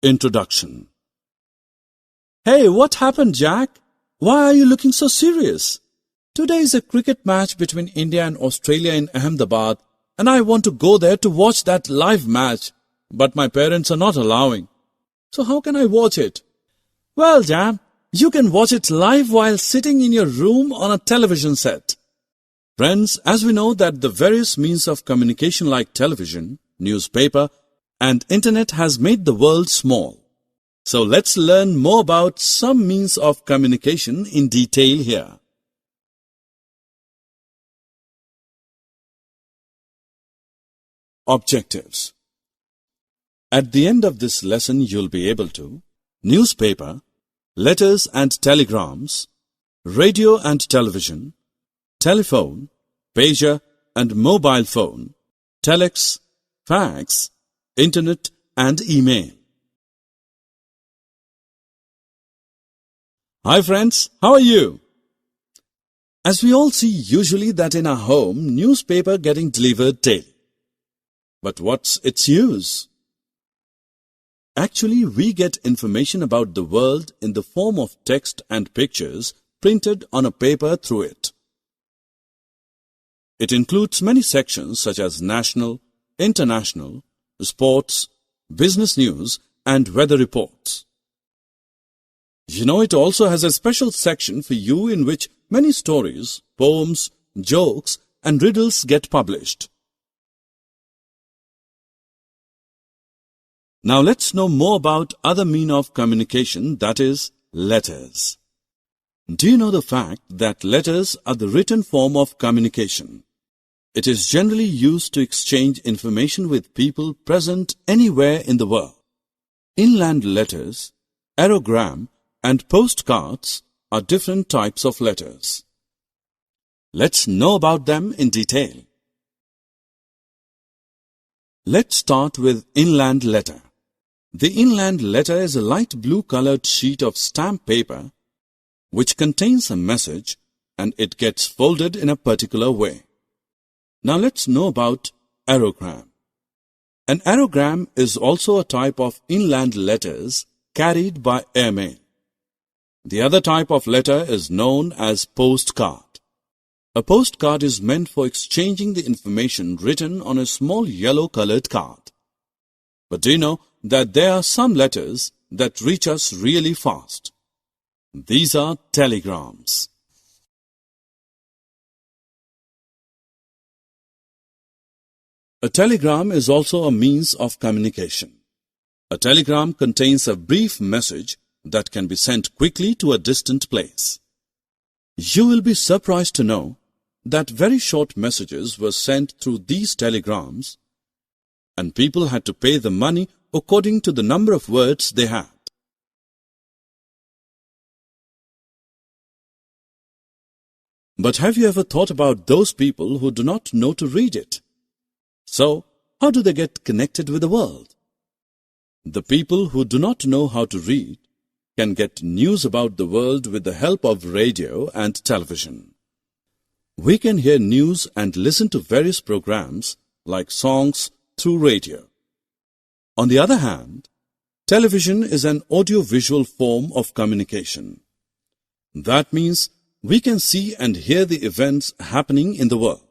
Introduction. Hey, what happened, Jack? Why are you looking so serious? Today is a cricket match between India and Australia in Ahmedabad, and I want to go there to watch that live match, but my parents are not allowing. So how can I watch it? Well, Jam, you can watch it live while sitting in your room on a television set. Friends, as we know that the various means of communication like television, newspaper, and internet has made the world small. So let's learn more about some means of communication in detail here. Objectives. At the end of this lesson, you'll be able to newspaper, letters and telegrams, radio and television, telephone, pager and mobile phone, telex, fax, internet and email. Hi friends, how are you? As we all see usually that in our home, newspaper getting delivered daily. But what's its use? Actually, we get information about the world in the form of text and pictures printed on a paper through it. It includes many sections such as national, international, sports, business news, and weather reports. You know, it also has a special section for you in which many stories, poems, jokes, and riddles get published. Now let's know more about other mean of communication, that is, letters. Do you know the fact that letters are the written form of communication? It is generally used to exchange information with people present anywhere in the world. Inland letters, aerogram, and postcards are different types of letters. Let's know about them in detail. Let's start with inland letter. The inland letter is a light blue colored sheet of stamp paper which contains a message and it gets folded in a particular way. Now let's know about aerogram. An aerogram is also a type of inland letters carried by airmail. The other type of letter is known as postcard. A postcard is meant for exchanging the information written on a small yellow-colored card. But do you know that there are some letters that reach us really fast? These are telegrams. A telegram is also a means of communication. A telegram contains a brief message that can be sent quickly to a distant place. You will be surprised to know that very short messages were sent through these telegrams, and people had to pay the money according to the number of words they had. But have you ever thought about those people who do not know to read it? So, how do they get connected with the world? The people who do not know how to read can get news about the world with the help of radio and television. We can hear news and listen to various programs like songs through radio. On the other hand, television is an audio-visual form of communication. That means we can see and hear the events happening in the world.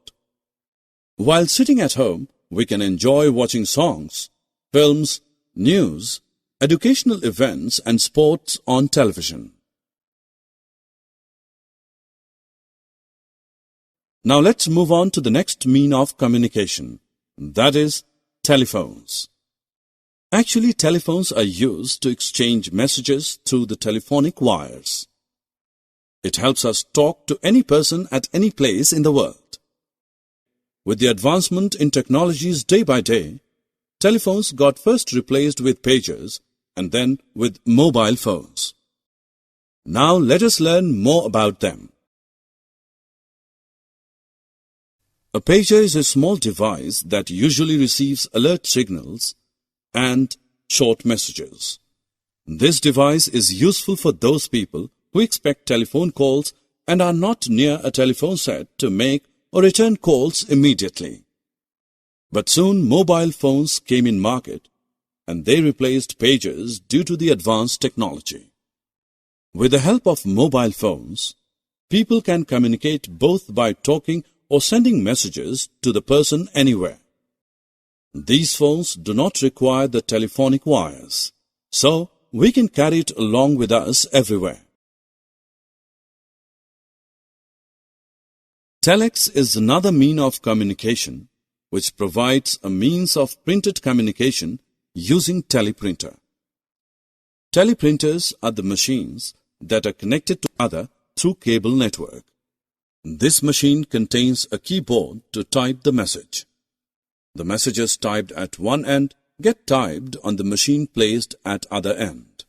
While sitting at home, we can enjoy watching songs, films, news, educational events and sports on television. Now let's move on to the next mean of communication, that is, telephones. Actually, telephones are used to exchange messages through the telephonic wires. It helps us talk to any person at any place in the world. With the advancement in technologies day by day, telephones got first replaced with pagers and then with mobile phones. Now let us learn more about them. A pager is a small device that usually receives alert signals and short messages. This device is useful for those people who expect telephone calls and are not near a telephone set to make or return calls immediately. But soon mobile phones came in market and they replaced pages due to the advanced technology. With the help of mobile phones, people can communicate both by talking or sending messages to the person anywhere. These phones do not require the telephonic wires, so we can carry it along with us everywhere. Telex is another means of communication which provides a means of printed communication using teleprinter. Teleprinters are the machines that are connected to other through cable network. This machine contains a keyboard to type the message. The messages typed at one end get typed on the machine placed at other end,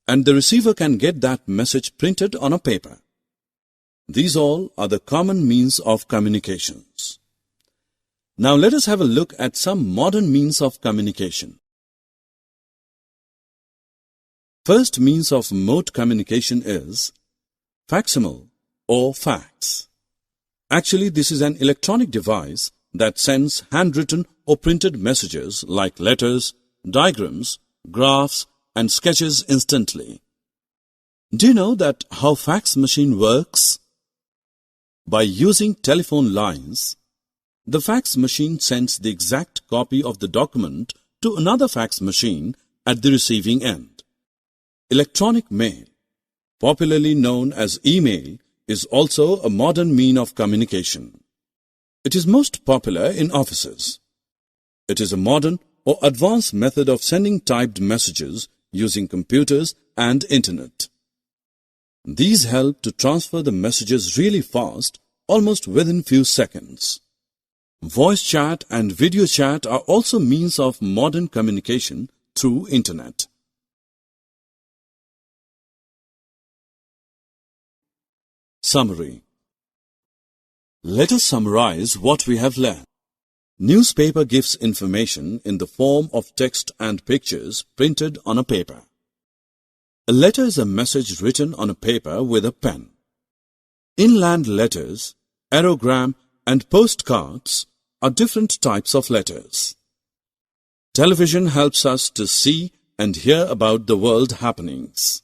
and the receiver can get that message printed on a paper. These all are the common means of communications. Now let us have a look at some modern means of communication. First means of mode communication is facsimile or fax. Actually, this is an electronic device that sends handwritten or printed messages like letters, diagrams, graphs, and sketches instantly. Do you know that how fax machine works? By using telephone lines, the fax machine sends the exact copy of the document to another fax machine at the receiving end. Electronic mail, popularly known as email, is also a modern means of communication. It is most popular in offices. It is a modern or advanced method of sending typed messages using computers and internet. These help to transfer the messages really fast, almost within few seconds. Voice chat and video chat are also means of modern communication through internet. Summary. Let us summarize what we have learned. Newspaper gives information in the form of text and pictures printed on a paper. A letter is a message written on a paper with a pen. Inland letters, aerogram, and postcards are different types of letters. Television helps us to see and hear about the world happenings.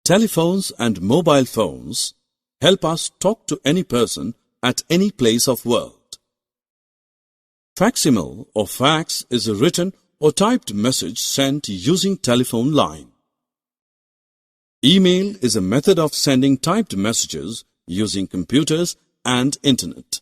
Telephones and mobile phones help us talk to any person at any place of world. Facsimile or fax is a written or typed message sent using telephone line. Email is a method of sending typed messages using computers and internet.